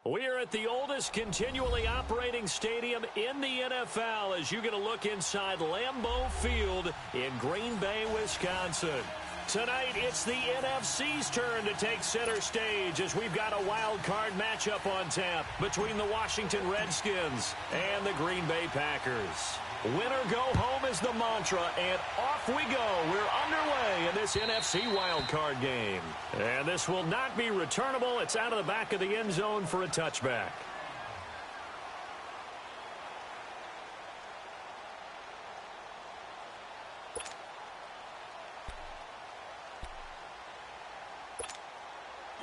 We're at the oldest continually operating stadium in the NFL as you get a look inside Lambeau Field in Green Bay, Wisconsin. Tonight, it's the NFC's turn to take center stage as we've got a wild card matchup on tap between the Washington Redskins and the Green Bay Packers. Winner go home is the mantra, and off we go. We're underway in this NFC wild card game. And this will not be returnable. It's out of the back of the end zone for a touchback.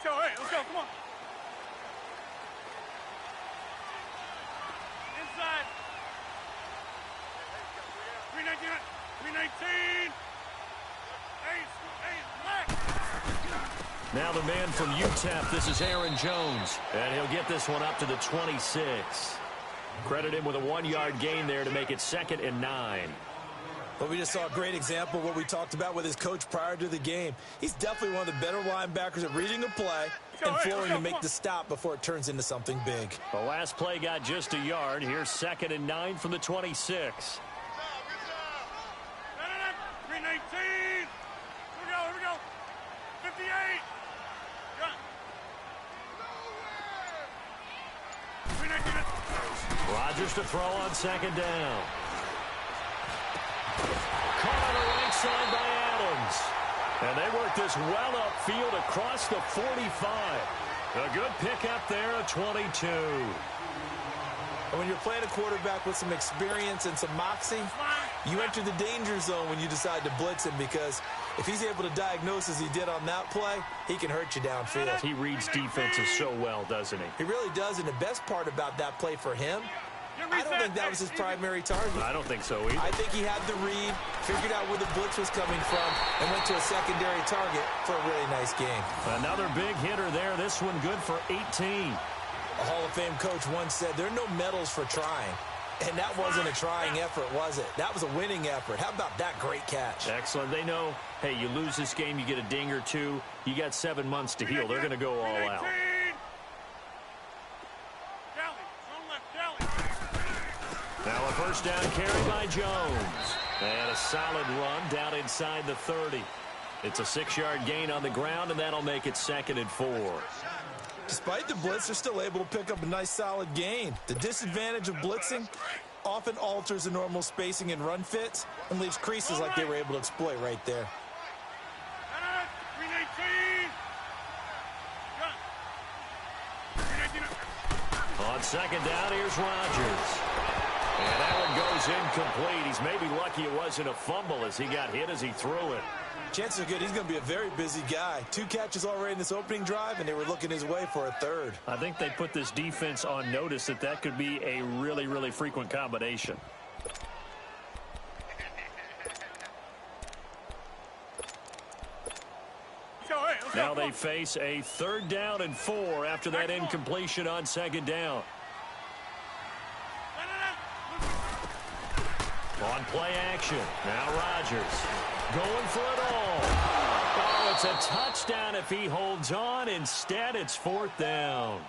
Let's go, come on. Inside. 319. Now the man from UTEP, this is Aaron Jones, and he'll get this one up to the 26. Credit him with a 1-yard gain there to make it 2nd and 9. But we just saw a great example of what we talked about with his coach prior to the game. He's definitely one of the better linebackers at reading a play and flowing to make the stop before it turns into something big. The last play got just a yard. Here's 2nd and 9 from the 26. 319. Here we go. 58. Rodgers to throw on 2nd down. Caught on the right side by Adams. And they work this well upfield across the 45. A good pickup there, a 22. And when you're playing a quarterback with some experience and some moxie, you enter the danger zone when you decide to blitz him, because if he's able to diagnose as he did on that play, he can hurt you downfield. He reads defenses so well, doesn't he? He really does, and the best part about that play for him, I don't think that was his primary target. I don't think so either. I think he had the read, figured out where the blitz was coming from, and went to a secondary target for a really nice game. Another big hitter there. This one good for 18. A Hall of Fame coach once said, there are no medals for trying. And that wasn't a trying effort, was it? That was a winning effort. How about that great catch? Excellent. They know, hey, you lose this game, you get a ding or two. You got 7 months to heal. They're going to go all out. Now a first down carry by Jones. And a solid run down inside the 30. It's a 6-yard gain on the ground, and that'll make it 2nd and 4. Despite the blitz, they're still able to pick up a nice solid gain. The disadvantage of blitzing often alters the normal spacing and run fits and leaves creases like they were able to exploit right there. 319. On 2nd down, here's Rodgers. And that one goes incomplete. He's maybe lucky it wasn't a fumble as he got hit as he threw it. Chances are good he's going to be a very busy guy. 2 catches already in this opening drive, and they were looking his way for a 3rd. I think they put this defense on notice that could be a really, really frequent combination. Now they face a 3rd down and 4 after that incompletion on 2nd down. On play action, now Rodgers going for it all. Oh, it's a touchdown if he holds on. Instead, it's 4th down.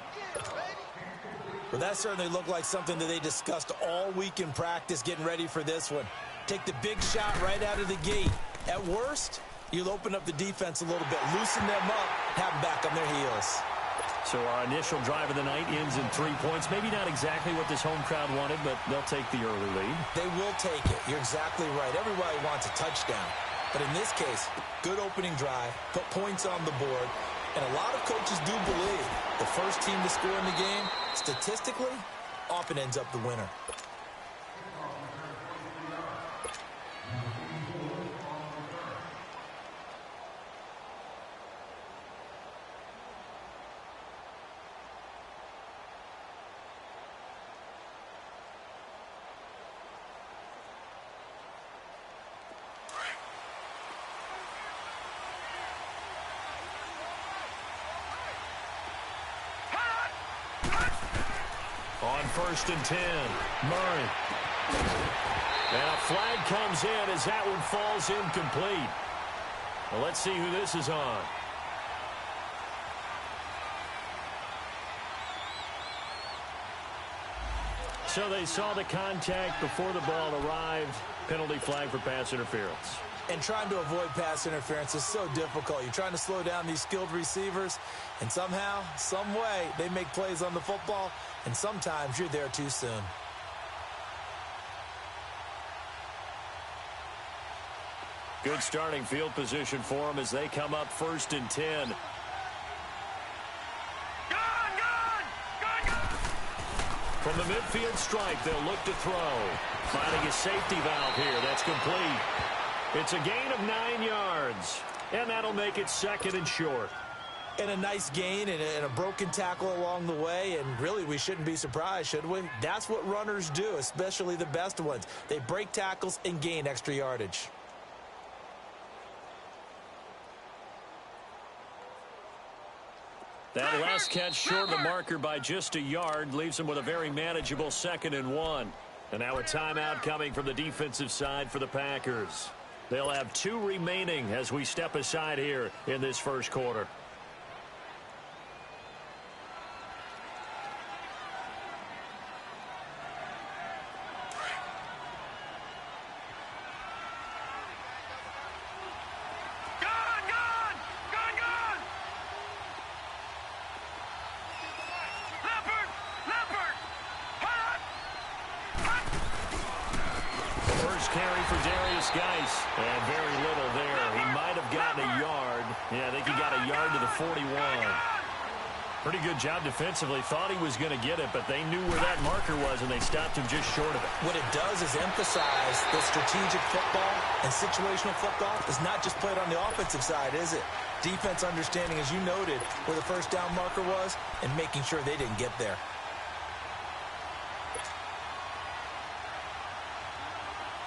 Well, that certainly looked like something that they discussed all week in practice getting ready for this one. Take the big shot right out of the gate. At worst, you'll open up the defense a little bit, loosen them up, have them back on their heels. So our initial drive of the night ends in 3 points. Maybe not exactly what this home crowd wanted, but they'll take the early lead. They will take it. You're exactly right. Everybody wants a touchdown. But in this case, good opening drive, put points on the board, and a lot of coaches do believe the first team to score in the game, statistically, often ends up the winner. On 1st and 10, Murray. And a flag comes in as that one falls incomplete. Well, let's see who this is on. So they saw the contact before the ball arrived. Penalty flag for pass interference. And trying to avoid pass interference is so difficult. You're trying to slow down these skilled receivers, and somehow, some way, they make plays on the football, and sometimes you're there too soon. Good starting field position for them as they come up 1st and 10. From the midfield stripe, they'll look to throw. Finding a safety valve here. That's complete. It's a gain of 9 yards, and that'll make it 2nd and short. And a nice gain and a broken tackle along the way, and really we shouldn't be surprised, should we? That's what runners do, especially the best ones. They break tackles and gain extra yardage. That last catch short of the marker by just a yard leaves them with a very manageable 2nd and 1. And now a timeout coming from the defensive side for the Packers. They'll have 2 remaining as we step aside here in this first quarter. And very little there. He might have gotten a yard. Yeah, I think he got a yard to the 41. Pretty good job defensively. Thought he was going to get it, but they knew where that marker was, and they stopped him just short of it. What it does is emphasize that strategic football and situational football is not just played on the offensive side, is it? Defense understanding, as you noted, where the first down marker was and making sure they didn't get there.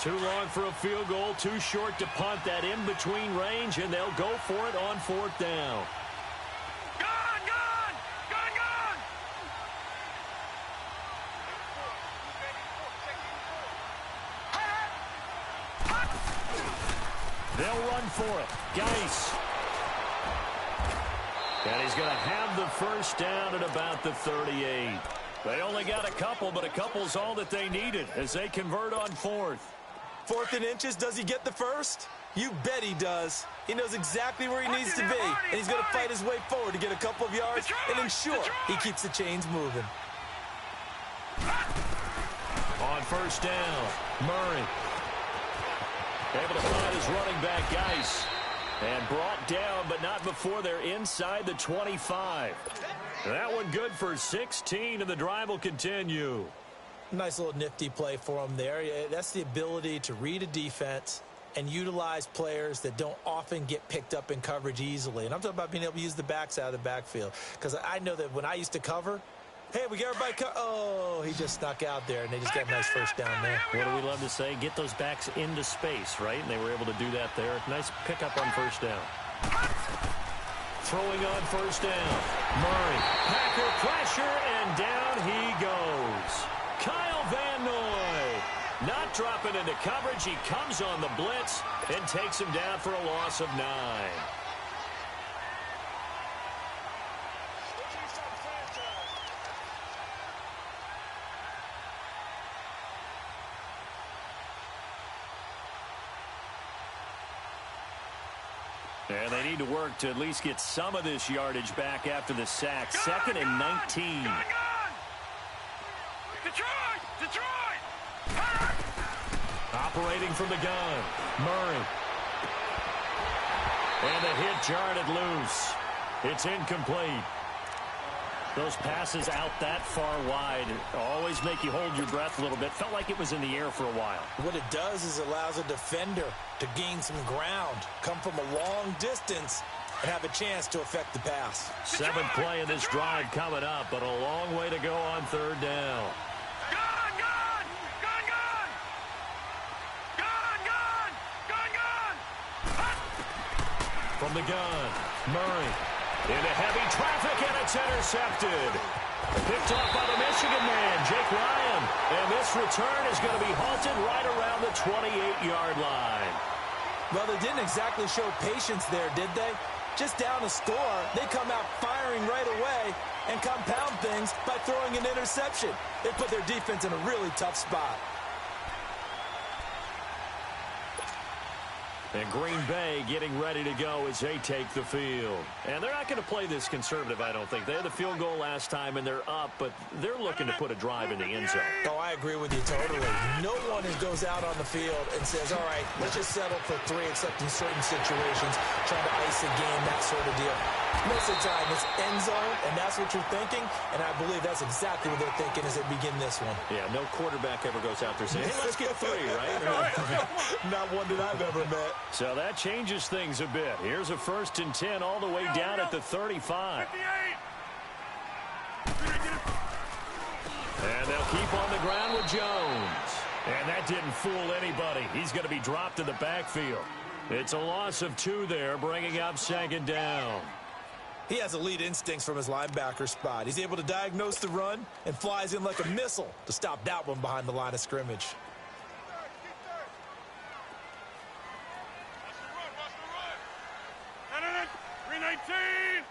Too long for a field goal, too short to punt. That in-between range, and they'll go for it on 4th down. They'll run for it. Geis. And he's going to have the first down at about the 38. They only got a couple, but a couple's all that they needed as they convert on 4th. 4th and inches, does he get the first? You bet he does. He knows exactly where he needs to be, and he's going to fight his way forward to get a couple of yards and ensure he keeps the chains moving. On 1st down, Murray. Able to find his running back, Geis. And brought down, but not before they're inside the 25. That one good for 16, and the drive will continue. Nice little nifty play for him there. That's the ability to read a defense and utilize players that don't often get picked up in coverage easily. And I'm talking about being able to use the backs out of the backfield. Because I know that when I used to cover, hey, we get everybody oh, he just snuck out there, and they just got a nice first down there. What do we love to say? Get those backs into space, right? And they were able to do that there. Nice pickup on 1st down. Throwing on 1st down. Murray. Packer pressure, and down he goes. Kyle Van Noy not dropping into coverage. He comes on the blitz and takes him down for a loss of 9. And they need to work to at least get some of this yardage back after the sack. 2nd and 19. Operating from the gun, Murray. And the hit jarred it loose. It's incomplete. Those passes out that far wide always make you hold your breath a little bit. Felt like it was in the air for a while. What it does is it allows a defender to gain some ground, come from a long distance, and have a chance to affect the pass. 7th play of this drive coming up, but a long way to go on 3rd down. From the gun, Murray into heavy traffic, and it's intercepted. Picked off by the Michigan man, Jake Ryan. And this return is going to be halted right around the 28-yard line. Well, they didn't exactly show patience there, did they? just down a score, they come out firing right away and compound things by throwing an interception. They put their defense in a really tough spot. And Green Bay getting ready to go as they take the field. And they're not going to play this conservative, I don't think. They had the field goal last time, and they're up, but they're looking to put a drive in the end zone. Oh, I agree with you totally. No one goes out on the field and says, all right, let's just settle for 3, except in certain situations, trying to ice a game, that sort of deal. Most of the time, it's end zone, and that's what you're thinking, and I believe that's exactly what they're thinking as they begin this one. Yeah, no quarterback ever goes out there saying, hey, let's get 3, right? Not one that I've ever met. So that changes things a bit. Here's a 1st and 10 all the way down at the 35. 58. And they'll keep on the ground with Jones. And that didn't fool anybody. He's going to be dropped in the backfield. It's a loss of 2 there, bringing up 2nd down. He has elite instincts from his linebacker spot. He's able to diagnose the run and flies in like a missile to stop that one behind the line of scrimmage. Watch the run. 319.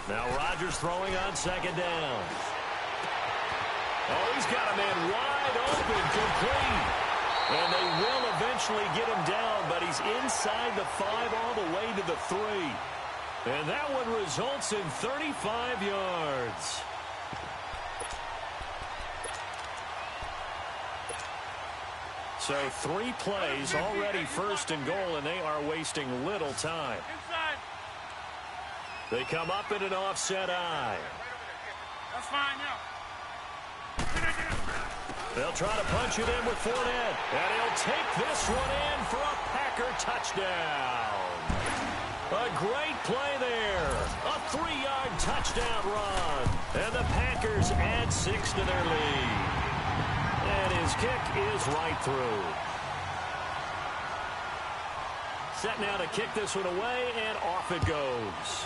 Now Rodgers throwing on 2nd down. Oh, he's got a man wide open, complete. And they will eventually get him down, but he's inside the 5 all the way to the 3. And that one results in 35 yards. So 3 plays, already 1st and goal, and they are wasting little time. Inside. They come up in an offset eye. That's fine now. They'll try to punch it in with Fournette. And he'll take this one in for a Packer touchdown. A great play there. A 3-yard touchdown run. And the Packers add 6 to their lead. And his kick is right through. Set now to kick this one away, and off it goes.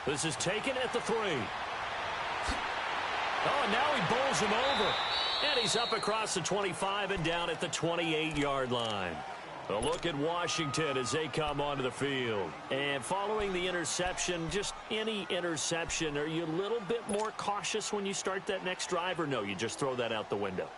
This is taken at the 3. Oh, and now he bowls him over. And he's up across the 25 and down at the 28-yard line. A look at Washington as they come onto the field. And following the interception, just any interception, are you a little bit more cautious when you start that next drive, or no, you just throw that out the window?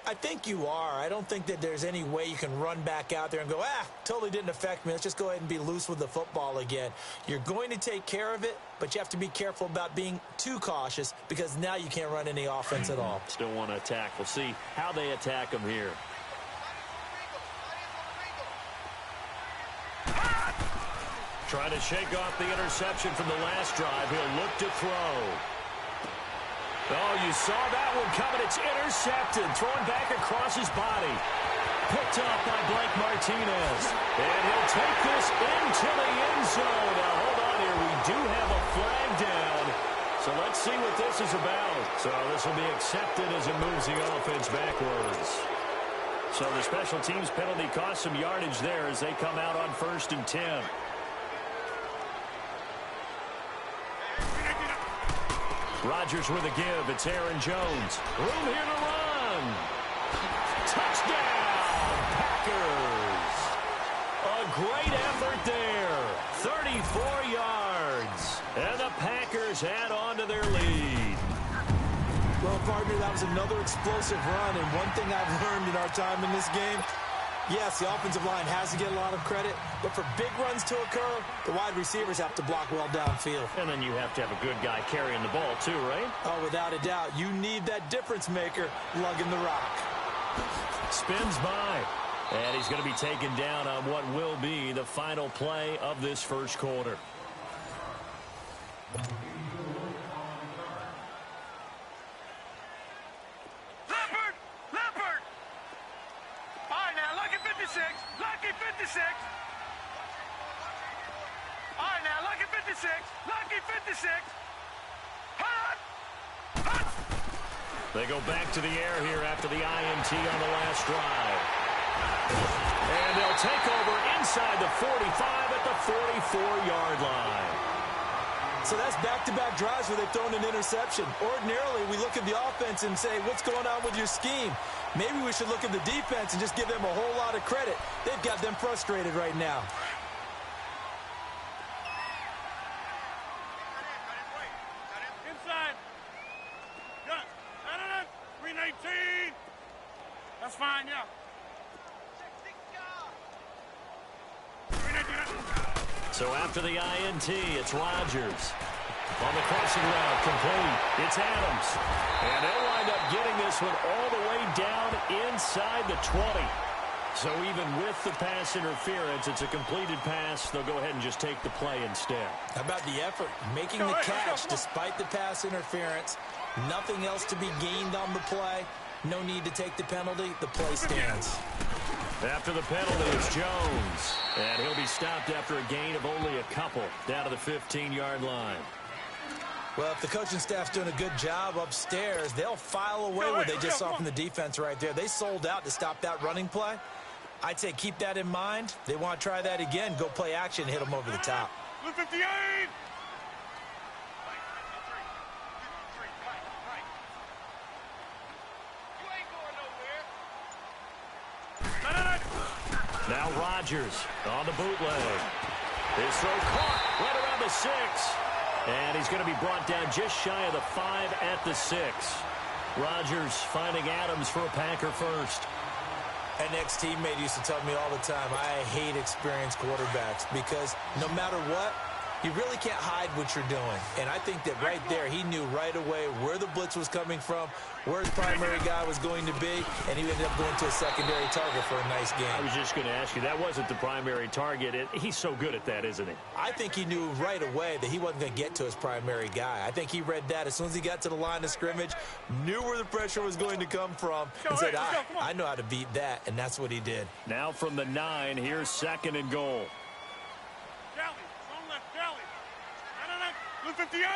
I think you are. I don't think that there's any way you can run back out there and go, totally didn't affect me. Let's just go ahead and be loose with the football again. You're going to take care of it, but you have to be careful about being too cautious because now you can't run any offense at all. Still want to attack. We'll see how they attack them here. Trying to shake off the interception from the last drive. He'll look to throw. Oh, you saw that one coming. It's intercepted. Thrown back across his body. Picked up by Blake Martinez. And he'll take this into the end zone. Now, hold on here. We do have a flag down. So let's see what this is about. So this will be accepted as it moves the offense backwards. So the special teams penalty cost some yardage there as they come out on 1st and 10. Rodgers with a give. It's Aaron Jones. Room here to run. Touchdown, Packers. A great effort there. 34 yards. And the Packers add on to their lead. Well, partner, that was another explosive run. And one thing I've learned in our time in this game, yes, the offensive line has to get a lot of credit, but for big runs to occur, the wide receivers have to block well downfield. And then you have to have a good guy carrying the ball too, right? Oh, without a doubt. You need that difference maker lugging the rock. Spins by. And he's going to be taken down on what will be the final play of this first quarter. Lucky 56. All right, now, lucky 56. Lucky 56. Hut! Hut! They go back to the air here after the INT on the last drive. And they'll take over inside the 45 at the 44-yard line. So that's back-to-back drives where they've thrown an interception. Ordinarily, we look at the offense and say, what's going on with your scheme? Maybe we should look at the defense and just give them a whole lot of credit. They've got them frustrated right now. Inside. Got it. 319. That's fine, yeah. So after the INT, it's Rodgers. On the crossing route, complete. It's Adams. And they'll wind up getting this one all the way down inside the 20. So even with the pass interference, it's a completed pass. They'll go ahead and just take the play instead. How about the effort? Making the catch despite the pass interference. Nothing else to be gained on the play. No need to take the penalty. The play stands. After the penalty, it's Jones. And he'll be stopped after a gain of only a couple down to the 15-yard line. Well, if the coaching staff's doing a good job upstairs, they'll file away what they just saw from the defense right there. They sold out to stop that running play. I'd say keep that in mind. They want to try that again. Go play action, hit them over the top. 58. Now Rodgers on the bootleg. His throw caught right around the 6. And he's going to be brought down just shy of the 5 at the 6. Rodgers finding Adams for a Packer first. An ex-teammate used to tell me all the time, I hate experienced quarterbacks because no matter what, you really can't hide what you're doing. And I think that right there, he knew right away where the blitz was coming from, where his primary guy was going to be, and he ended up going to a secondary target for a nice game. I was just going to ask you, that wasn't the primary target. He's so good at that, isn't he? I think he knew right away that he wasn't going to get to his primary guy. I think he read that as soon as he got to the line of scrimmage, knew where the pressure was going to come from, and said, I know how to beat that, and that's what he did. Now from the 9, here's 2nd and goal. 58.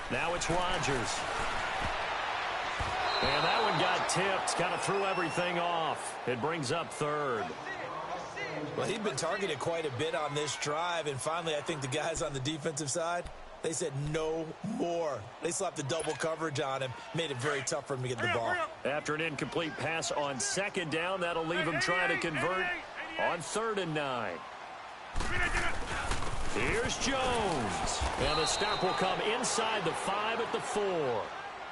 Now it's Rodgers. And that one got tipped. Kind of threw everything off. It brings up 3rd. Well, he'd been targeted quite a bit on this drive, and finally I think the guys on the defensive side, they said no more. They slapped the double coverage on him, made it very tough for him to get the ball. After an incomplete pass on 2nd down, that'll leave him trying to convert on 3rd and 9. Here's Jones. And the stop will come inside the 5 at the 4.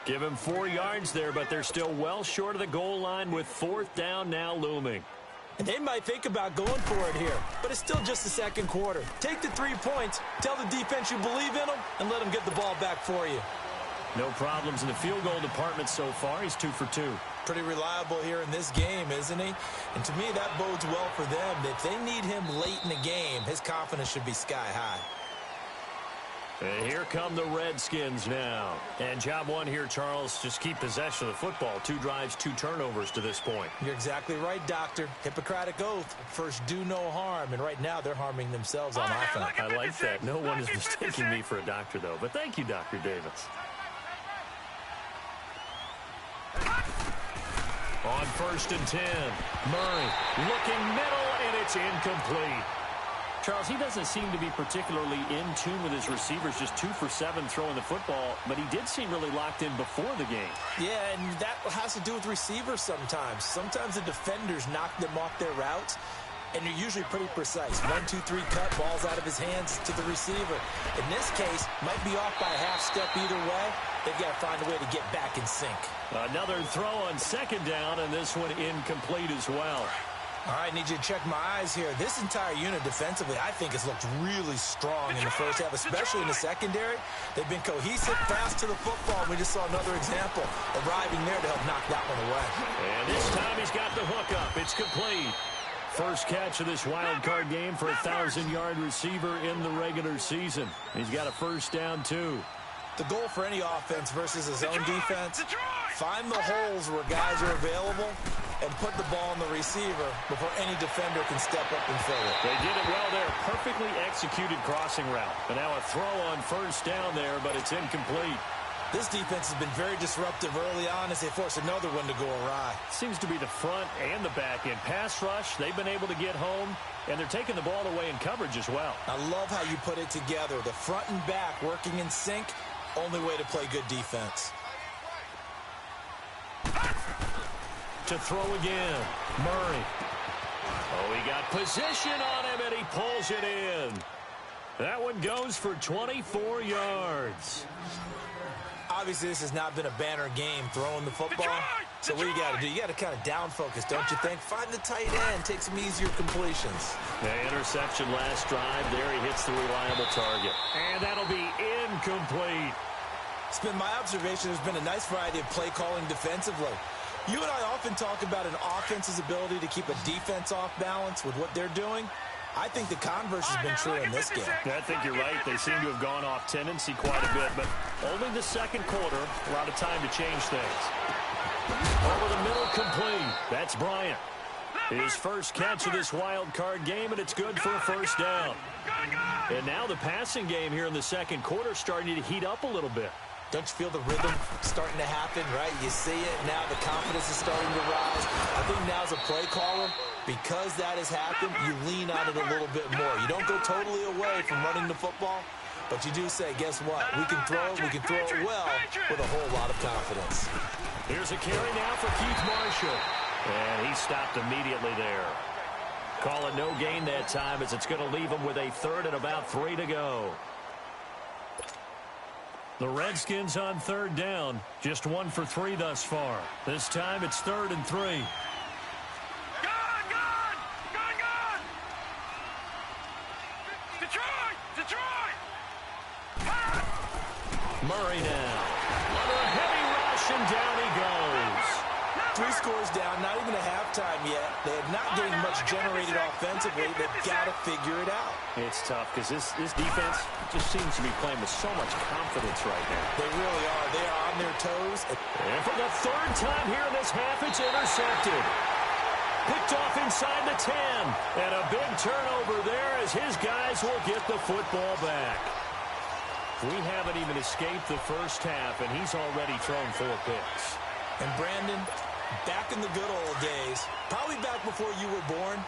Give him 4 yards there, but they're still well short of the goal line with 4th down now looming. And they might think about going for it here, but it's still just the second quarter. Take the 3 points, tell the defense you believe in them, and let them get the ball back for you. No problems in the field goal department so far. He's 2 for 2. Pretty reliable here in this game, isn't he? And to me, that bodes well for them. If they need him late in the game, his confidence should be sky high. And here come the Redskins now. And job one here, Charles, just keep possession of the football. 2 drives, 2 turnovers to this point. You're exactly right, Doctor. Hippocratic oath. First, do no harm. And right now, they're harming themselves on offense. I like that. No one is mistaking me for a doctor, though. But thank you, Dr. Davis. On 1st and 10, Murray looking middle, and it's incomplete. Charles, he doesn't seem to be particularly in tune with his receivers, just 2 for 7 throwing the football, but he did seem really locked in before the game. Yeah, and that has to do with receivers sometimes. Sometimes the defenders knock them off their routes, and they're usually pretty precise. 1, 2, 3 cut, balls out of his hands to the receiver. In this case, might be off by a half step either way. They've got to find a way to get back in sync. Another throw on 2nd down, and this one incomplete as well. All right, I need you to check my eyes here. This entire unit defensively, I think, has looked really strong in the first half, especially in the secondary. They've been cohesive, fast to the football. We just saw another example arriving there to help knock that one away. And this time he's got the hook up. It's complete. First catch of this wild card game for a 1,000-yard receiver in the regular season. He's got a first down, too. The goal for any offense versus his own defense, find the holes where guys are available and put the ball on the receiver before any defender can step up and fill it. They did it well there. Perfectly executed crossing route. And now a throw on 1st down there, but it's incomplete. This defense has been very disruptive early on as they force another one to go awry. Seems to be the front and the back end. Pass rush, they've been able to get home, and they're taking the ball away in coverage as well. I love how you put it together. The front and back working in sync, only way to play good defense. To throw again, Murray. Oh, he got position on him, and he pulls it in. That one goes for 24 yards. Obviously, this has not been a banner game throwing the football. So what do you got to do? You got to kind of down focus, don't you think? Find the tight end, take some easier completions. The interception last drive. There he hits the reliable target. And that'll be incomplete. It's been my observation there's been a nice variety of play calling defensively. You and I often talk about an offense's ability to keep a defense off balance with what they're doing. I think the converse has been true in this game. I think you're right. They seem to have gone off tendency quite a bit, but only the second quarter, a lot of time to change things. Over the middle, complete. That's Bryant. His first catch of this wild card game, and it's good for a first down. And now the passing game here in the second quarter starting to heat up a little bit. Don't you feel the rhythm starting to happen, right? You see it now. The confidence is starting to rise. I think now as a play caller, because that has happened, you lean on it a little bit more. You don't go totally away from running the football, but you do say, guess what? We can throw it well with a whole lot of confidence. Here's a carry now for Keith Marshall. And he stopped immediately there. Call it no gain that time as it's going to leave him with a third and about 3 to go. The Redskins on third down. Just 1 for 3 thus far. This time it's 3rd and 3. Gone! Detroit! Murray now. Under a heavy rush, and down he goes. 3 scores down, not even a halftime yet. They have not getting much generated offensively. They've got to figure it out. It's tough because this defense just seems to be playing with so much confidence right now. They really are. They are on their toes. And for the 3rd time here in this half, it's intercepted. Picked off inside the 10. And a big turnover there as his guys will get the football back. We haven't even escaped the first half, and he's already thrown 4 picks. And Brandon, back in the good old days, probably back before you were born,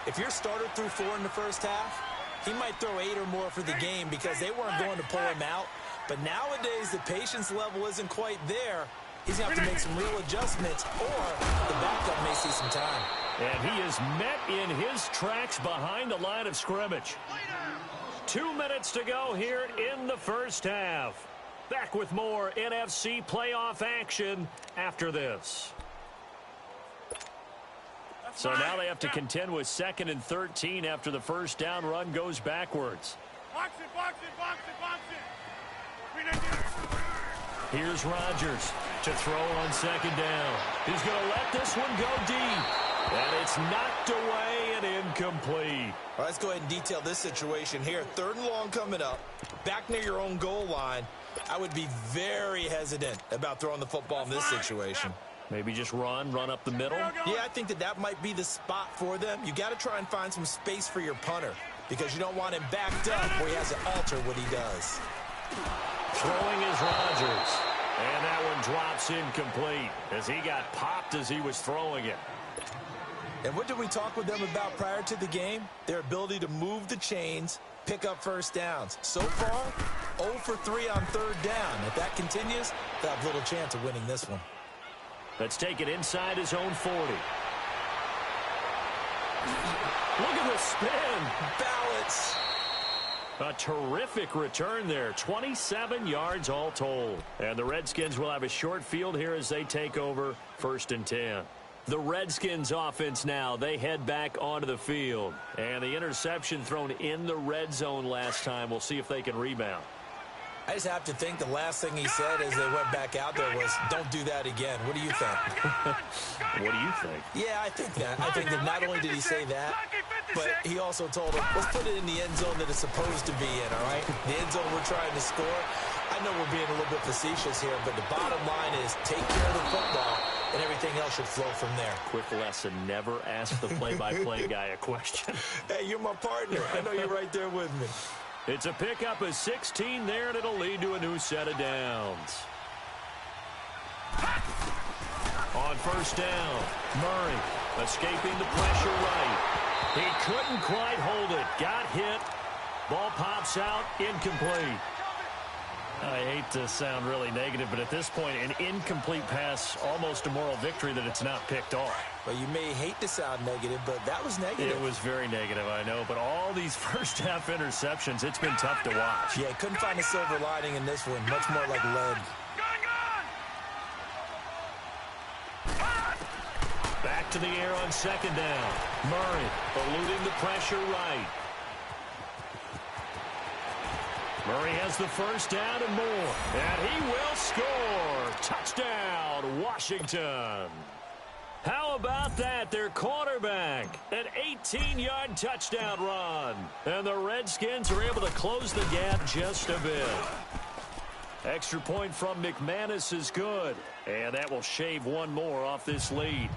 if your starter threw 4 in the first half, he might throw 8 or more for the game because they weren't going to pull him out. But nowadays, the patience level isn't quite there. He's going to have to make some real adjustments, or the backup may see some time. And he is met in his tracks behind the line of scrimmage. 2 minutes to go here in the first half. Back with more NFC playoff action after this. So now they have to contend with 2nd and 13 after the first down run goes backwards. Box it. Here's Rodgers to throw on 2nd down. He's going to let this one go deep. And it's knocked away and incomplete. All right, let's go ahead and detail this situation here. 3rd and long coming up. Back near your own goal line. I would be very hesitant about throwing the football in this situation. Maybe just run up the middle. Yeah, I think that might be the spot for them. You got to try and find some space for your punter because you don't want him backed up where he has to alter what he does. Throwing is Rodgers. And that one drops incomplete as he got popped as he was throwing it. And what did we talk with them about prior to the game? Their ability to move the chains, pick up first downs. So far, 0 for 3 on 3rd down. If that continues, they'll have little chance of winning this one. Let's take it inside his own 40. Look at the spin. Balance. A terrific return there. 27 yards all told. And the Redskins will have a short field here as they take over 1st and 10. The Redskins offense now, they head back onto the field. And the interception thrown in the red zone last time. We'll see if they can rebound. I just have to think the last thing he said as they went back out there was, don't do that again. What do you think? What do you think? Yeah, I think that. I think that not only did he say that, but he also told him, let's put it in the end zone that it's supposed to be in, all right? The end zone we're trying to score. I know we're being a little bit facetious here, but the bottom line is take care of the football, and everything else should flow from there. Quick lesson, never ask the play-by-play guy a question. Hey, you're my partner. I know you're right there with me. It's a pickup of 16 there, and it'll lead to a new set of downs. On first down, Murray escaping the pressure right. He couldn't quite hold it. Got hit. Ball pops out, incomplete. I hate to sound really negative, but at this point, an incomplete pass, almost a moral victory that it's not picked off. Well, you may hate to sound negative, but that was negative. It was very negative, I know, but all these first-half interceptions, it's been tough to watch. Yeah, couldn't find a silver lining in this one. Much more like lead. Back to the air on second down. Murray eluding the pressure right. Murray has the first down and more. And he will score. Touchdown, Washington. How about that? Their quarterback, an 18-yard touchdown run. And the Redskins are able to close the gap just a bit. Extra point from McManus is good. And that will shave one more off this lead.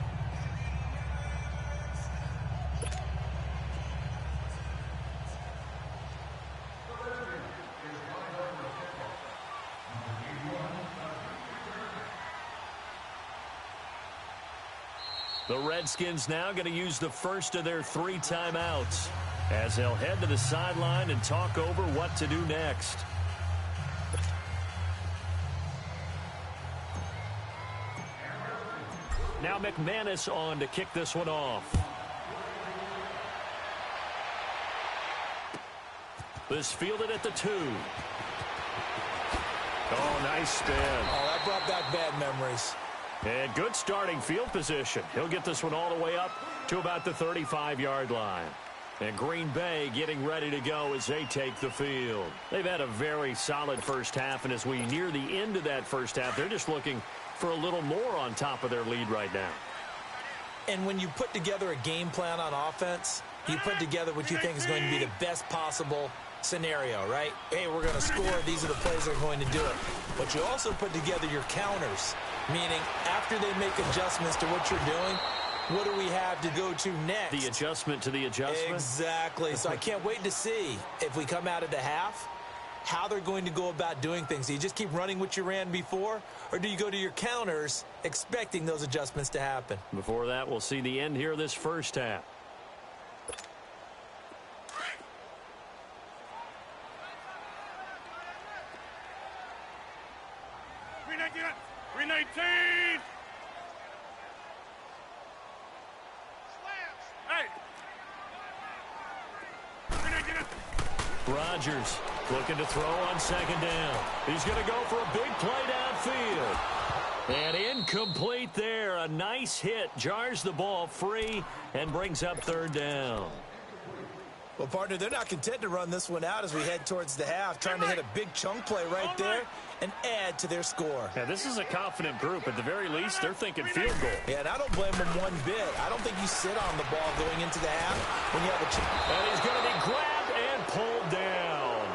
The Redskins now going to use the first of their 3 timeouts as they'll head to the sideline and talk over what to do next. Now McManus on to kick this one off. This fielded at the 2. Oh, nice spin. Oh, that brought back bad memories. And good starting field position. He'll get this one all the way up to about the 35-yard line. And Green Bay getting ready to go as they take the field. They've had a very solid first half, and as we near the end of that first half, they're just looking for a little more on top of their lead right now. And when you put together a game plan on offense, you put together what you think is going to be the best possible scenario, right? Hey, we're going to score. These are the plays that are going to do it. But you also put together your counters, meaning after they make adjustments to what you're doing, what do we have to go to next? The adjustment to the adjustment? Exactly. So I can't wait to see if we come out of the half, how they're going to go about doing things. Do you just keep running what you ran before, or do you go to your counters expecting those adjustments to happen? Before that, we'll see the end here of this first half. Rodgers looking to throw on second down. He's going to go for a big play downfield. And incomplete there. A nice hit. Jars the ball free and brings up third down. Well, partner, they're not content to run this one out as we head towards the half, trying to hit a big chunk play right there and add to their score. Yeah, this is a confident group. At the very least, they're thinking field goal. Yeah, and I don't blame them one bit. I don't think you sit on the ball going into the half when you have a chance. And he's going to be grabbed and pulled down.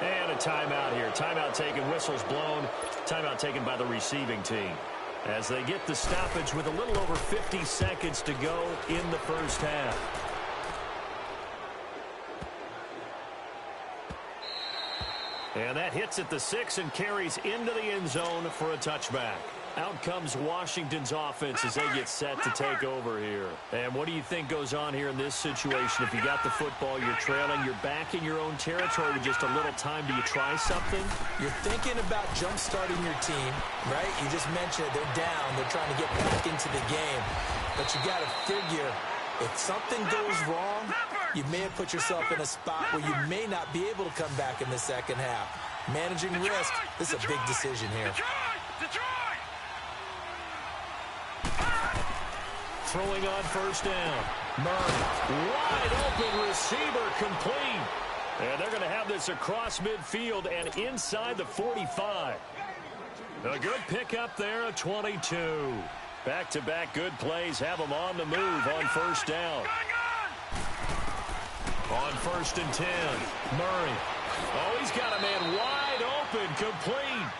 And a timeout here. Timeout taken, whistles blown. Timeout taken by the receiving team as they get the stoppage with a little over 50 seconds to go in the first half. And that hits at the 6 and carries into the end zone for a touchback. Out comes Washington's offense as they get set to take over here. And what do you think goes on here in this situation? If you got the football, you're trailing, you're back in your own territory with just a little time. Do you try something? You're thinking about jump-starting your team, right? You just mentioned it. They're down. They're trying to get back into the game. But you got to figure, if something goes wrong, you may have put yourself in a spot where you may not be able to come back in the second half. Managing risk, this is a big decision here. Throwing on first down. Murray, wide open receiver, complete. And they're going to have this across midfield and inside the 45. A good pickup there, a 22. Back-to-back good plays have them on the move on first down. On 1st and 10, Murray. Oh, he's got a man wide open, complete.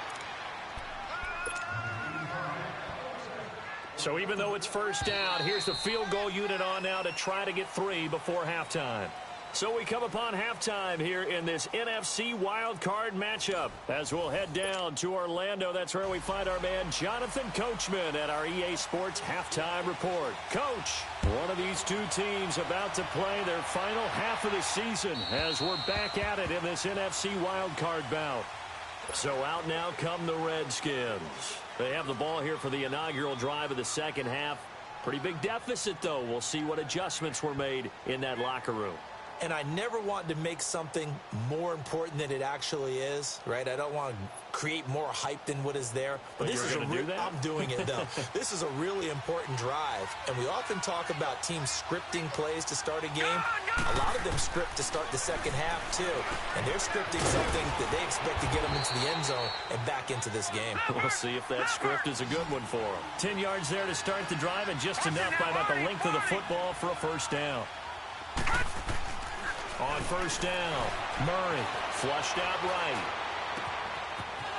So even though it's first down, here's the field goal unit on now to try to get 3 before halftime. So we come upon halftime here in this NFC wildcard matchup. As we'll head down to Orlando, that's where we find our man Jonathan Coachman at our EA Sports Halftime Report. Coach, one of these two teams about to play their final half of the season as we're back at it in this NFC wildcard bout. So out now come the Redskins. They have the ball here for the inaugural drive of the second half. Pretty big deficit, though. We'll see what adjustments were made in that locker room. And I never want to make something more important than it actually is, right? I don't want to create more hype than what is there. But this is I'm doing it, though. This is a really important drive. And we often talk about teams scripting plays to start a game. A lot of them script to start the second half, too. And they're scripting something that they expect to get them into the end zone and back into this game. We'll see if that script is a good one for them. 10 yards there to start the drive, and just enough by about the length of the football for a first down. On first down, Murray flushed out right.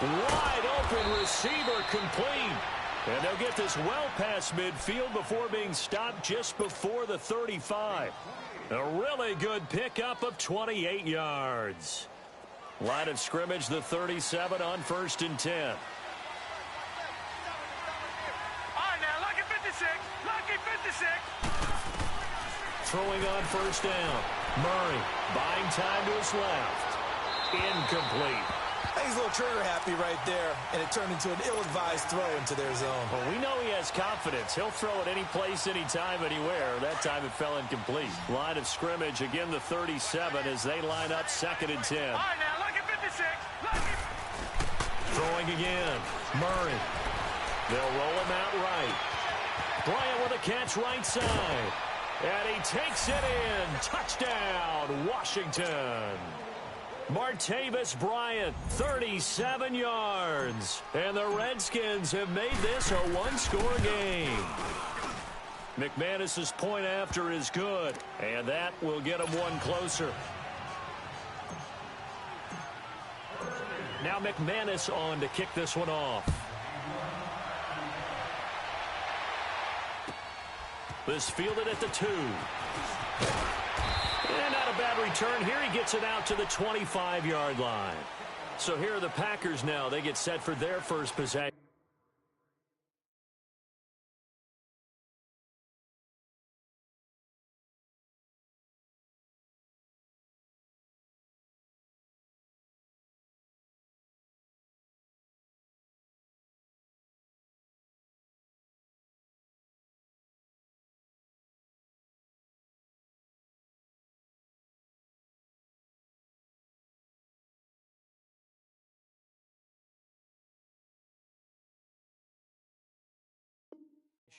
Wide open receiver complete. And they'll get this well past midfield before being stopped just before the 35. A really good pickup of 28 yards. Line of scrimmage, the 37 on 1st and 10. All right, now, lucky 56. Lucky 56. Throwing on first down. Murray buying time to his left. Incomplete. I think he's a little trigger happy right there, and it turned into an ill-advised throw into their zone. Well, we know he has confidence. He'll throw it any place, anytime, anywhere. That time it fell incomplete. Line of scrimmage, again the 37 as they line up 2nd and 10. All right, now, lucky 56. Lucky. Throwing again. Murray. They'll roll him out right. Bryant with a catch right side. And he takes it in. Touchdown, Washington. Martavis Bryant, 37 yards. And the Redskins have made this a one-score game. McManus's point after is good, and that will get him one closer. Now McManus on to kick this one off. This fielded at the 2. And not a bad return here. He gets it out to the 25-yard line. So here are the Packers now. They get set for their first possession.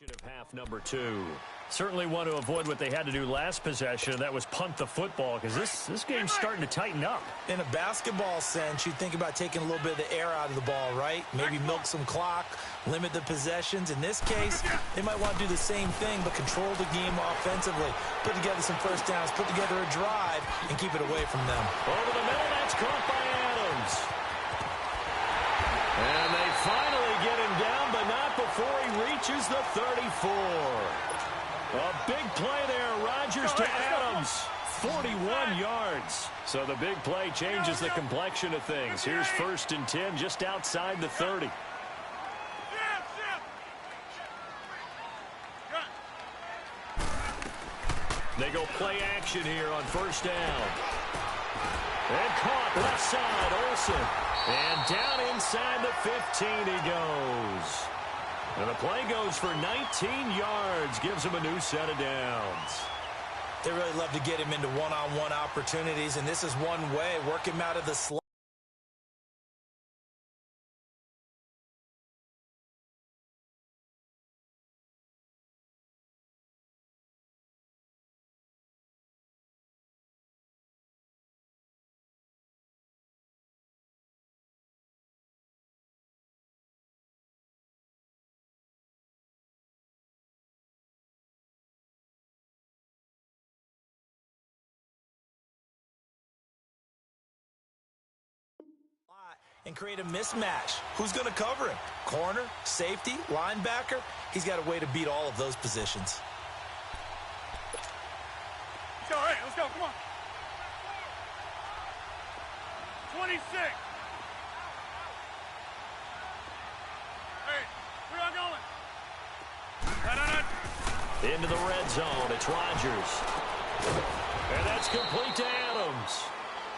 Of half number 2. Certainly want to avoid what they had to do last possession. That was punt the football, because this game's starting to tighten up. In a basketball sense, you think about taking a little bit of the air out of the ball, right? Maybe milk some clock, limit the possessions. In this case, they might want to do the same thing, but control the game offensively. Put together some first downs, put together a drive, and keep it away from them. Over the middle, that's caught by Adams. And they finally get him down, but not before he reaches the 34. A big play there, Rodgers to Adams. 41 yards. So the big play changes the complexion of things. Here's 1st and 10 just outside the 30. They go play action here on first down. And caught left side, Olsen. And down inside the 15 he goes. And the play goes for 19 yards. Gives him a new set of downs. They really love to get him into one-on-one opportunities, and this is one way. Work him out of the slot. And create a mismatch. Who's going to cover him? Corner, safety, linebacker? He's got a way to beat all of those positions. Let's go, hey, let's go, come on. 26. Hey, where y'all going? Into the red zone. It's Rodgers. And that's complete to Adams.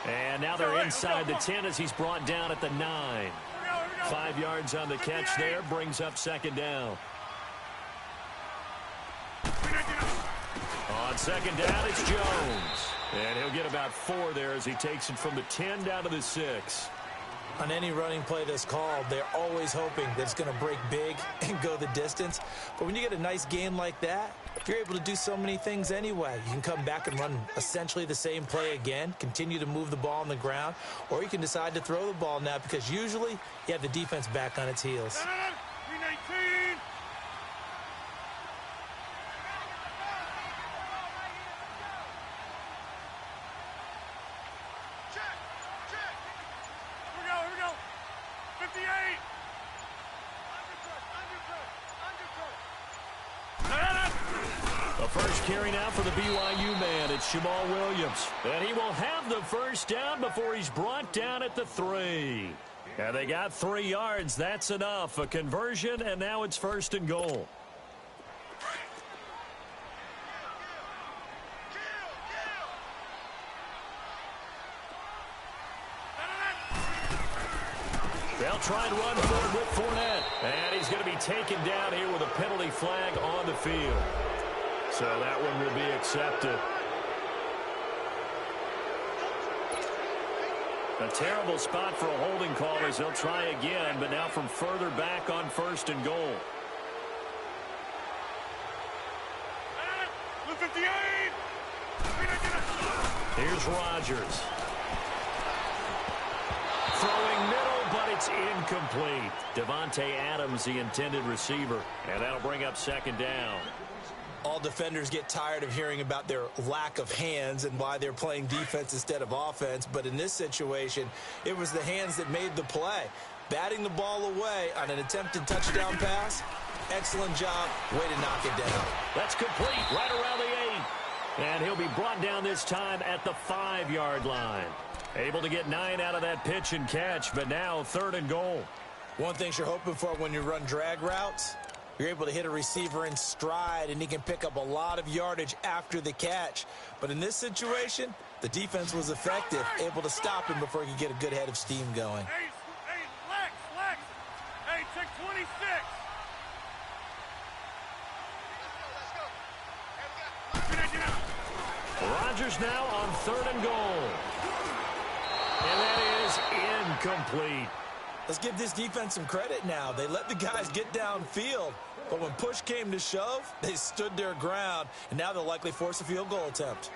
And now they're inside the 10 as he's brought down at the 9. 5 yards on the catch there. Brings up second down. On second down, it's Jones. And he'll get about 4 there as he takes it from the 10 down to the 6. On any running play that's called, they're always hoping that it's going to break big and go the distance. But when you get a nice game like that, you're able to do so many things anyway. You can come back and run essentially the same play again, continue to move the ball on the ground, or you can decide to throw the ball now because usually you have the defense back on its heels. 319. Here we go. 58. The first carry now for the BYU man. It's Jamal Williams. And he will have the first down before he's brought down at the 3. And they got 3 yards. That's enough. A conversion, and now it's first and goal. They'll try and run forward with Fournette. And he's going to be taken down here with a penalty flag on the field. So that one will be accepted. A terrible spot for a holding call as they'll try again, but now from further back on first and goal. 58. Here's Rodgers. Throwing middle, but it's incomplete. Devontae Adams, the intended receiver. And that'll bring up second down. All defenders get tired of hearing about their lack of hands and why they're playing defense instead of offense. But in this situation, it was the hands that made the play. Batting the ball away on an attempted touchdown pass. Excellent job. Way to knock it down. That's complete right around the 8. And he'll be brought down this time at the 5-yard line. Able to get 9 out of that pitch and catch, but now third and goal. One thing you're hoping for when you run drag routes, you're able to hit a receiver in stride, and he can pick up a lot of yardage after the catch. But in this situation, the defense was effective, able to stop him before he could get a good head of steam going. Hey, Lex. Hey, check 26. Rodgers now on third and goal. And that is incomplete. Let's give this defense some credit now. They let the guys get downfield, but when push came to shove, they stood their ground, and now they'll likely force a field goal attempt.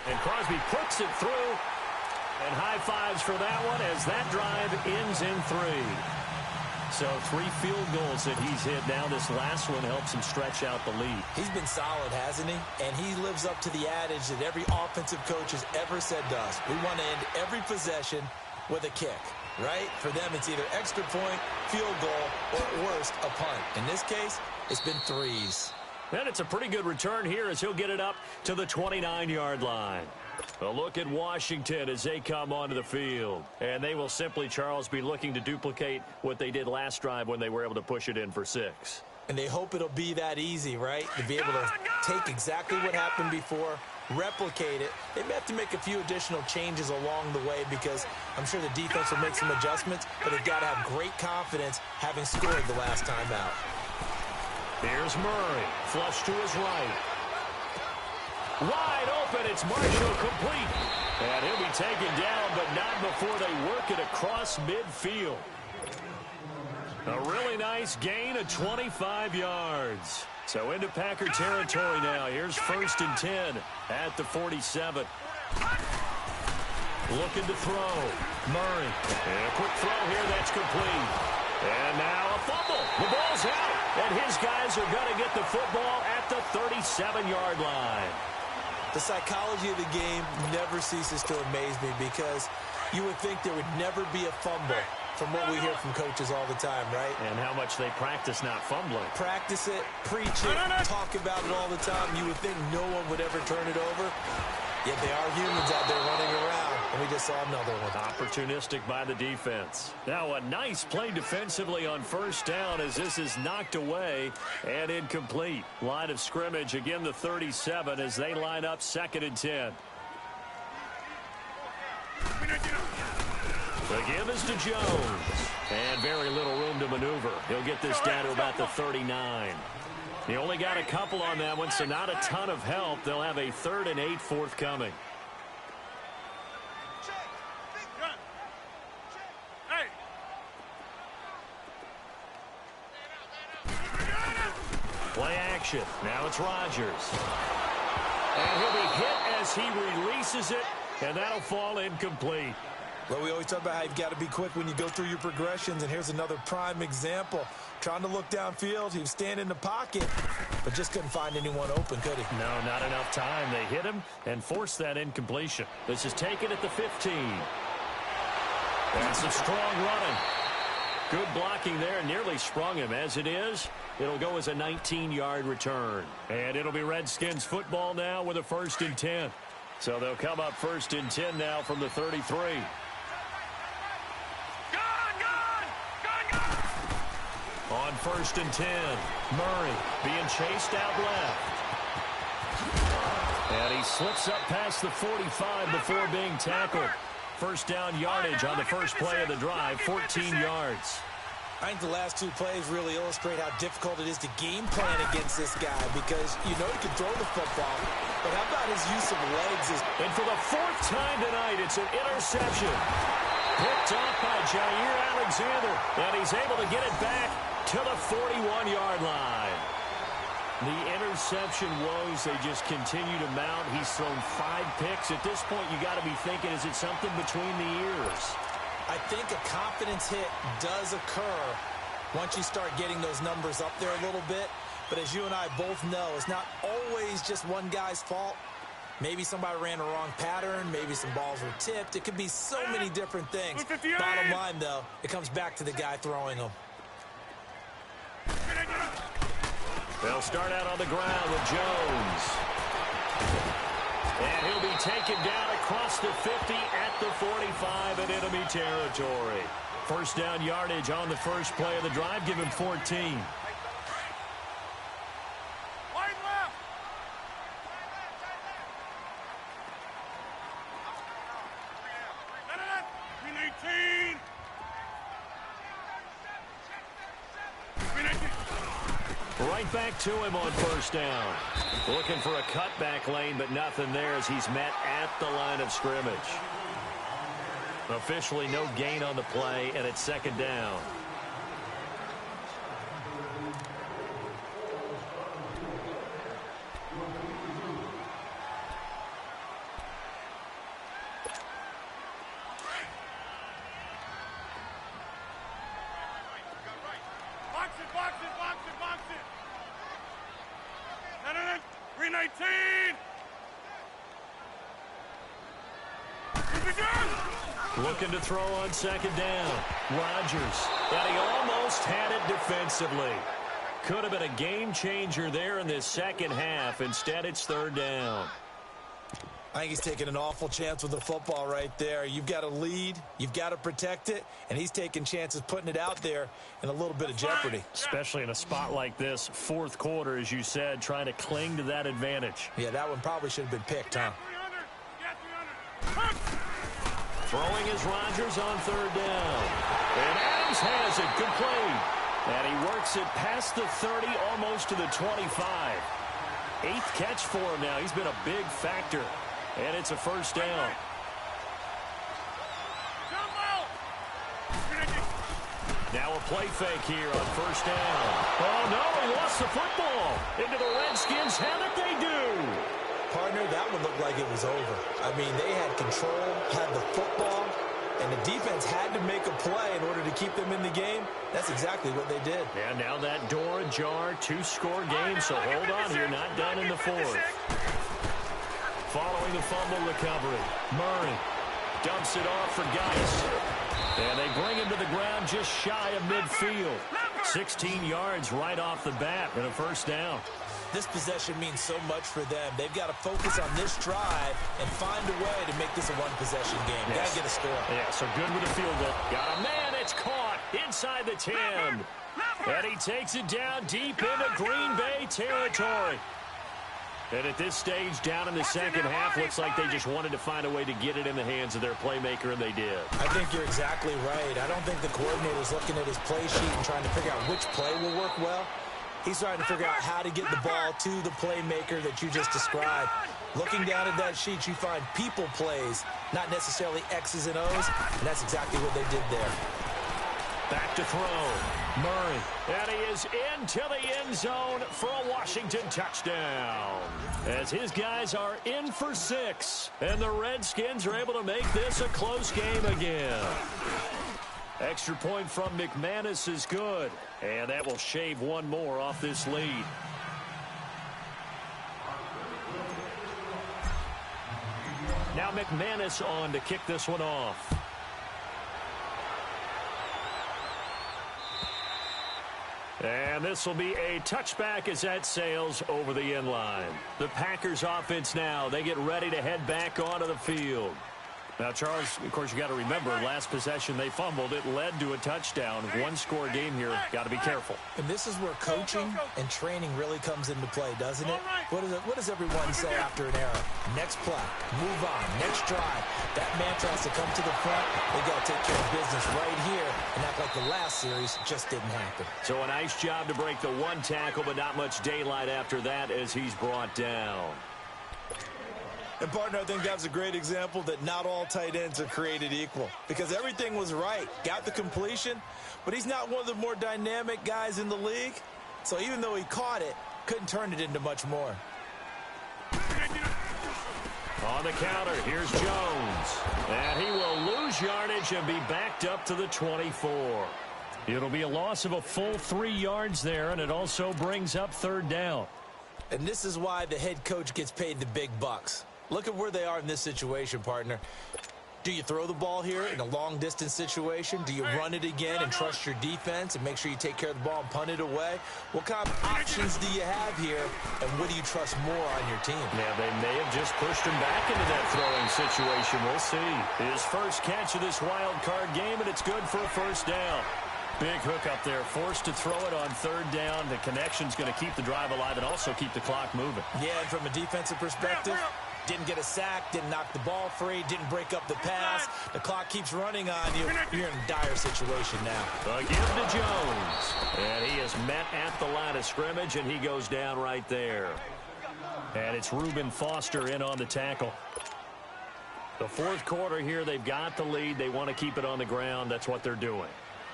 And Crosby puts it through, and high fives for that one as that drive ends in 3. So 3 field goals that he's hit now. This last one helps him stretch out the lead. He's been solid, hasn't he? And he lives up to the adage that every offensive coach has ever said to us. We want to end every possession with a kick, right? For them, it's either extra point, field goal, or at worst, a punt. In this case, it's been 3s. And it's a pretty good return here as he'll get it up to the 29-yard line. A look at Washington as they come onto the field. And they will simply, Charles, be looking to duplicate what they did last drive when they were able to push it in for 6. And they hope it'll be that easy, right? To be able to take exactly what happened before, replicate it. They may have to make a few additional changes along the way because I'm sure the defense will make some adjustments, but they've got to have great confidence having scored the last time out. Here's Murray. Flush to his right. Wide open. It's Marshall complete. And he'll be taken down, but not before they work it across midfield. A really nice gain of 25 yards. So into Packer territory now. Here's first and 10 at the 47. Looking to throw. Murray. And a quick throw here. That's complete. And now a fumble. The ball's out. And his guys are going to get the football at the 37-yard line. The psychology of the game never ceases to amaze me because you would think there would never be a fumble from what we hear from coaches all the time, right? And how much they practice not fumbling. Practice it, preach it, talk about it all the time. You would think no one would ever turn it over. Yet they are humans out there running around, and we just saw another one. Opportunistic by the defense. Now a nice play defensively on first down as this is knocked away and incomplete. Line of scrimmage, again the 37 as they line up 2nd and 10. The give is to Jones. And very little room to maneuver. He'll get this down to about the 39. He only got a couple on that one, so not a ton of help. They'll have a 3rd and 8 forthcoming. Play action. Now it's Rodgers. And he'll be hit as he releases it, and that'll fall incomplete. Well, we always talk about how you've got to be quick when you go through your progressions, and here's another prime example. Trying to look downfield, he was standing in the pocket, but just couldn't find anyone open, could he? No, not enough time. They hit him and forced that incompletion. This is taken at the 15. And some strong running. Good blocking there, nearly sprung him. As it is, it'll go as a 19-yard return. And it'll be Redskins football now with a 1st and 10. So they'll come up 1st and 10 now from the 33. On 1st and 10, Murray being chased out left. And he slips up past the 45 before being tackled. First down yardage on the first play of the drive, 14 yards. I think the last 2 plays really illustrate how difficult it is to game plan against this guy because you know he can throw the football, but how about his use of legs? And for the 4th time tonight, it's an interception. Picked off by Jair Alexander, and he's able to get it back to the 41-yard line. The interception woes, they just continue to mount. He's thrown 5 picks. At this point, you got to be thinking, is it something between the ears? I think a confidence hit does occur once you start getting those numbers up there a little bit. But as you and I both know, it's not always just one guy's fault. Maybe somebody ran a wrong pattern. Maybe some balls were tipped. It could be so many different things. Bottom line, though, it comes back to the guy throwing them. They'll start out on the ground with Jones. And he'll be taken down across the 50 at the 45 in enemy territory. First down yardage on the first play of the drive. Give him 14. Right back to him on first down. Looking for a cutback lane, but nothing there as he's met at the line of scrimmage. Officially no gain on the play, and it's 2nd down. Looking to throw on 2nd down. Rodgers. And he almost had it defensively. Could have been a game changer there in this second half. Instead, it's 3rd down. I think he's taking an awful chance with the football right there. You've got to lead. You've got to protect it. And he's taking chances putting it out there in a little bit of jeopardy. Especially in a spot like this, 4th quarter, as you said, trying to cling to that advantage. Yeah, that one probably should have been picked, huh? Throwing is Rodgers on 3rd down. And Adams has it complete. And he works it past the 30, almost to the 25. 8th catch for him now. He's been a big factor. And it's a first down. Now a play fake here on first down. Oh, no, he lost the football. Into the Redskins. How did they do? Partner, that one looked like it was over. I mean, they had control, had the football, and the defense had to make a play in order to keep them in the game. That's exactly what they did. And now that door ajar, 2-score game, so hold on here, not done in the 4th. Following the fumble recovery, Murray dumps it off for Geis. And they bring him to the ground just shy of midfield. 16 yards right off the bat and a first down. This possession means so much for them. They've got to focus on this drive and find a way to make this a one-possession game. Yes. Got to get a score. Yeah, so good with the field goal. Got a man. It's caught inside the 10. And he takes it down deep into Green Bay territory. And at this stage, down in the second half, looks like they just wanted to find a way to get it in the hands of their playmaker, and they did. I think you're exactly right. I don't think the coordinator's looking at his play sheet and trying to figure out which play will work well. He's trying to figure out how to get the ball to the playmaker that you just described. Looking down at that sheet, you find people plays, not necessarily X's and O's, and that's exactly what they did there. Back to throw. Murray. And he is into the end zone for a Washington touchdown. As his guys are in for 6. And the Redskins are able to make this a close game again. Extra point from McManus is good. And that will shave one more off this lead. Now McManus on to kick this one off. And this will be a touchback as that sails over the end line. The Packers offense now, they get ready to head back onto the field. Now, Charles, of course, you got to remember, last possession they fumbled. It led to a touchdown. One-score game here. Got to be careful. And this is where coaching and training really comes into play, doesn't it? What does everyone say after an error? Next play, move on, next drive. That mantra has to come to the front. They got to take care of business right here and act like the last series just didn't happen. So a nice job to break the one tackle, but not much daylight after that as he's brought down. And, partner, I think that's a great example that not all tight ends are created equal because everything was right. Got the completion, but he's not one of the more dynamic guys in the league. So even though he caught it, couldn't turn it into much more. On the counter, here's Jones. And he will lose yardage and be backed up to the 24. It'll be a loss of a full 3 yards there, and it also brings up third down. And this is why the head coach gets paid the big bucks. Look at where they are in this situation, partner. Do you throw the ball here in a long-distance situation? Do you run it again and trust your defense and make sure you take care of the ball and punt it away? What kind of options do you have here, and what do you trust more on your team? Yeah, they may have just pushed him back into that throwing situation. We'll see. His first catch of this wild card game, and it's good for a first down. Big hook up there, forced to throw it on third down. The connection's going to keep the drive alive and also keep the clock moving. Yeah, and from a defensive perspective, didn't get a sack, didn't knock the ball free, didn't break up the pass. The clock keeps running on you. You're in a dire situation now. A give to Jones. And he is met at the line of scrimmage, and he goes down right there. And it's Reuben Foster in on the tackle. The fourth quarter here, they've got the lead. They want to keep it on the ground. That's what they're doing.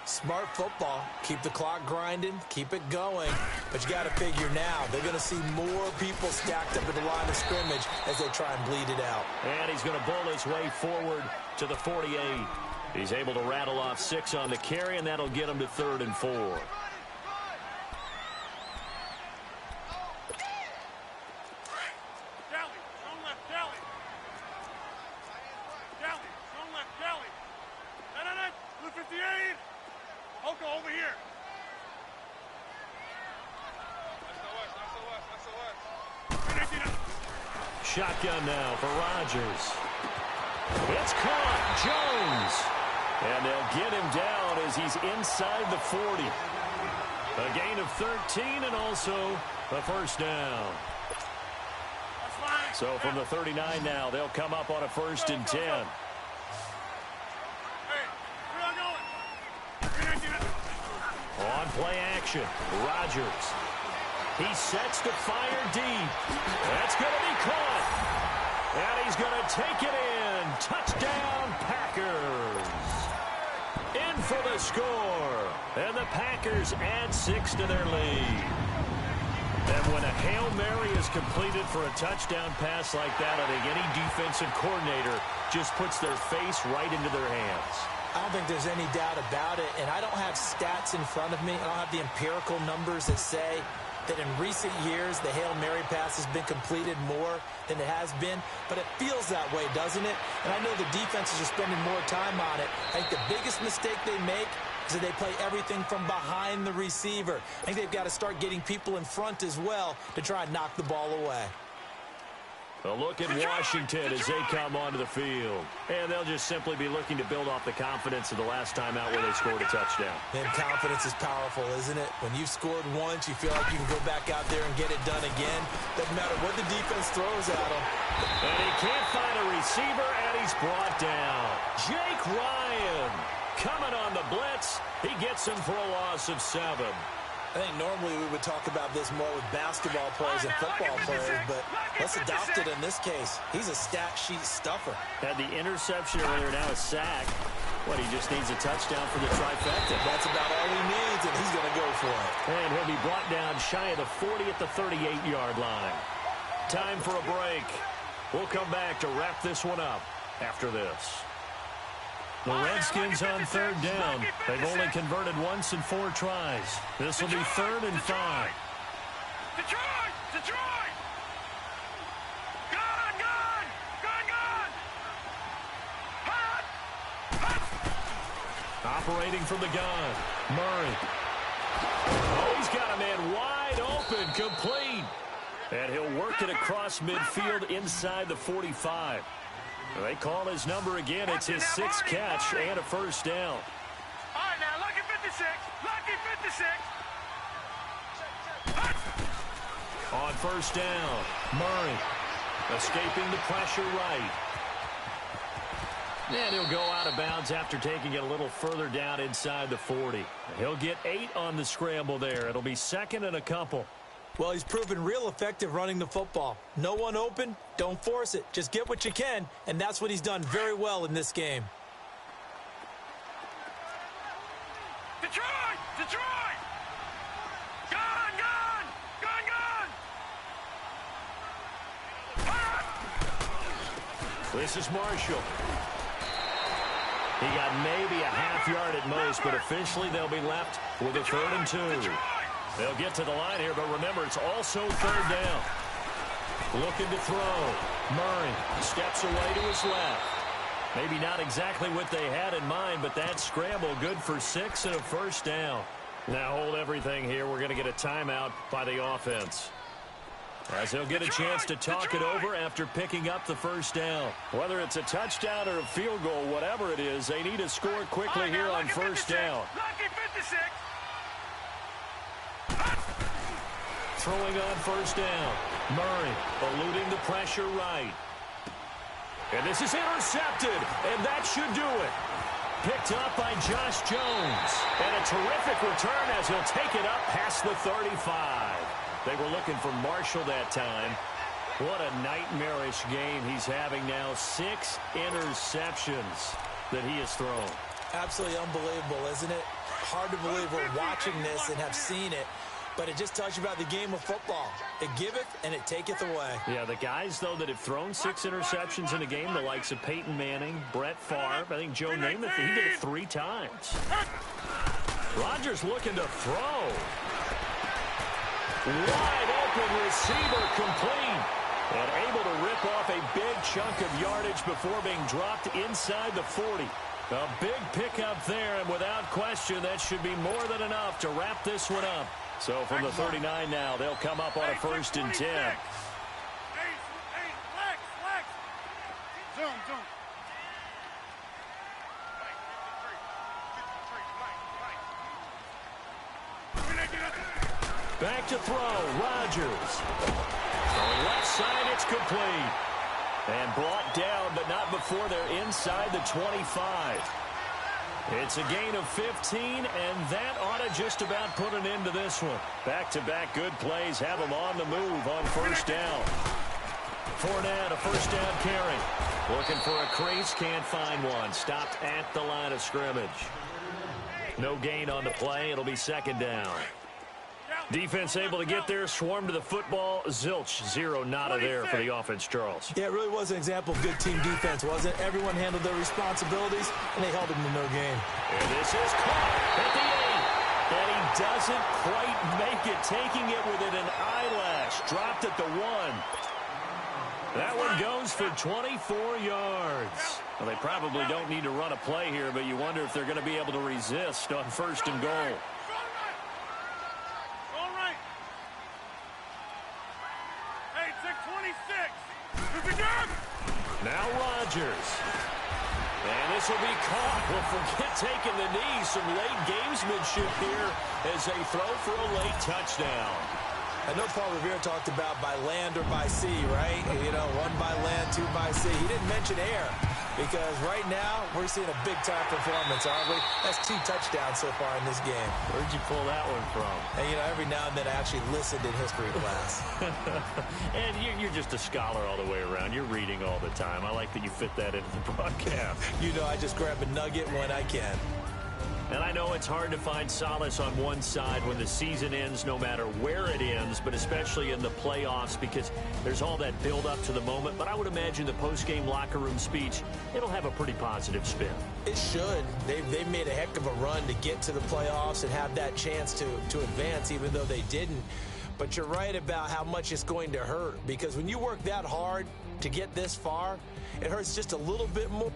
Smart football. Keep the clock grinding. Keep it going. But you got to figure now, they're going to see more people stacked up at the line of scrimmage as they try and bleed it out. And he's going to bull his way forward to the 48. He's able to rattle off 6 on the carry, and that'll get him to 3rd and 4. Over here. Shotgun now for Rodgers. It's caught. Jones. And they'll get him down as he's inside the 40. A gain of 13 and also a first down. So from the 39 now, they'll come up on a 1st and 10. On play action, Rodgers. He sets to fire deep. That's going to be caught. And he's going to take it in. Touchdown, Packers. In for the score. And the Packers add 6 to their lead. And when a Hail Mary is completed for a touchdown pass like that, I think any defensive coordinator just puts their face right into their hands. I don't think there's any doubt about it, and I don't have stats in front of me. I don't have the empirical numbers that say that in recent years the Hail Mary pass has been completed more than it has been, but it feels that way, doesn't it? And I know the defenses are spending more time on it. I think the biggest mistake they make is that they play everything from behind the receiver. I think they've got to start getting people in front as well to try and knock the ball away. A look at Washington as they come onto the field. And they'll just simply be looking to build off the confidence of the last time out where they scored a touchdown. And confidence is powerful, isn't it? When you've scored once, you feel like you can go back out there and get it done again. Doesn't matter what the defense throws at him. And he can't find a receiver, and he's brought down. Jake Ryan coming on the blitz. He gets him for a loss of 7. I think normally we would talk about this more with basketball players and football players, but let's adopt it in this case. He's a stat sheet stuffer. Had the interception earlier, now a sack. What, he just needs a touchdown for the trifecta. That's about all he needs, and he's going to go for it. And he'll be brought down shy of the 40 at the 38-yard line. Time for a break. We'll come back to wrap this one up after this. The Redskins on 3rd down. They've only converted once in 4 tries. This will be 3rd and 5. Detroit! Detroit! Gone! Gone! Gone! Gone! Hot! Hot! Operating from the gun. Murray. Oh, he's got a man wide open, complete. And he'll work it across midfield inside the 45. They call his number again. It's his 6th catch and a first down. All right, now, lucky 56. Lucky 56. On first down, Murray escaping the pressure right. And he'll go out of bounds after taking it a little further down inside the 40. He'll get 8 on the scramble there. It'll be 2nd and a couple. Well, he's proven real effective running the football. No one open, don't force it. Just get what you can, and that's what he's done very well in this game. Detroit! Detroit! Gone! Gone! Gone! Gone! Hot! This is Marshall. He got maybe a half yard at most, but officially they'll be left with a 3rd and 2. They'll get to the line here, but remember, it's also 3rd down. Looking to throw. Murray steps away to his left. Maybe not exactly what they had in mind, but that scramble good for 6 and a first down. Now hold everything here. We're going to get a timeout by the offense, as they'll get a chance to talk it over after picking up the first down. Whether it's a touchdown or a field goal, whatever it is, they need to score quickly here on first down. Lucky 56. Throwing on first down. Murray eluding the pressure right. And this is intercepted, and that should do it. Picked up by Josh Jones. And a terrific return as he'll take it up past the 35. They were looking for Marshall that time. What a nightmarish game he's having now. 6 interceptions that he has thrown. Absolutely unbelievable, isn't it? Hard to believe we're watching this and have seen it. But it just tells you about the game of football. It giveth and it taketh away. Yeah, the guys, though, that have thrown 6 interceptions in a game, the likes of Peyton Manning, Brett Favre, I think Joe Namath, he did it 3 times. Rodgers looking to throw. Wide open receiver complete. And able to rip off a big chunk of yardage before being dropped inside the 40. A big pickup there, and without question, that should be more than enough to wrap this one up. So from the 39 now, they'll come up on a 1st and 10. Flex. Zoom. Back to throw, Rodgers. Throwing left side, it's complete. And brought down, but not before they're inside the 25. It's a gain of 15, and that ought to just about put an end to this one. Back-to-back good plays have them on the move on first down. Fournette, a first down carry. Looking for a crease, can't find one. Stopped at the line of scrimmage. No gain on the play. It'll be 2nd down. Defense able to get there, swarm to the football. Zilch, 0 nada there for the offense, Charles. Yeah, it really was an example of good team defense, wasn't it? Everyone handled their responsibilities, and they held them to no gain. And this is caught at the 8. And he doesn't quite make it, taking it within an eyelash. Dropped at the 1. That one goes for 24 yards. Well, they probably don't need to run a play here, but you wonder if they're going to be able to resist on 1st and goal. All right. Hey, it's 26. Now Rodgers. And this will be caught. Well, forget taking the knee. Some late gamesmanship here as they throw for a late touchdown. I know Paul Revere talked about by land or by sea, right? You know, 1 by land, 2 by sea. He didn't mention air because right now we're seeing a big-time performance, aren't we? That's 2 touchdowns so far in this game. Where'd you pull that one from? And, you know, every now and then I actually listened in history class. And you're just a scholar all the way around. You're reading all the time. I like that you fit that into the broadcast. You know, I just grab a nugget when I can. And I know it's hard to find solace on one side when the season ends, no matter where it ends, but especially in the playoffs because there's all that build up to the moment. But I would imagine the post-game locker room speech, it'll have a pretty positive spin. It should. They've made a heck of a run to get to the playoffs and have that chance to advance, even though they didn't. But you're right about how much it's going to hurt because when you work that hard to get this far, it hurts just a little bit more.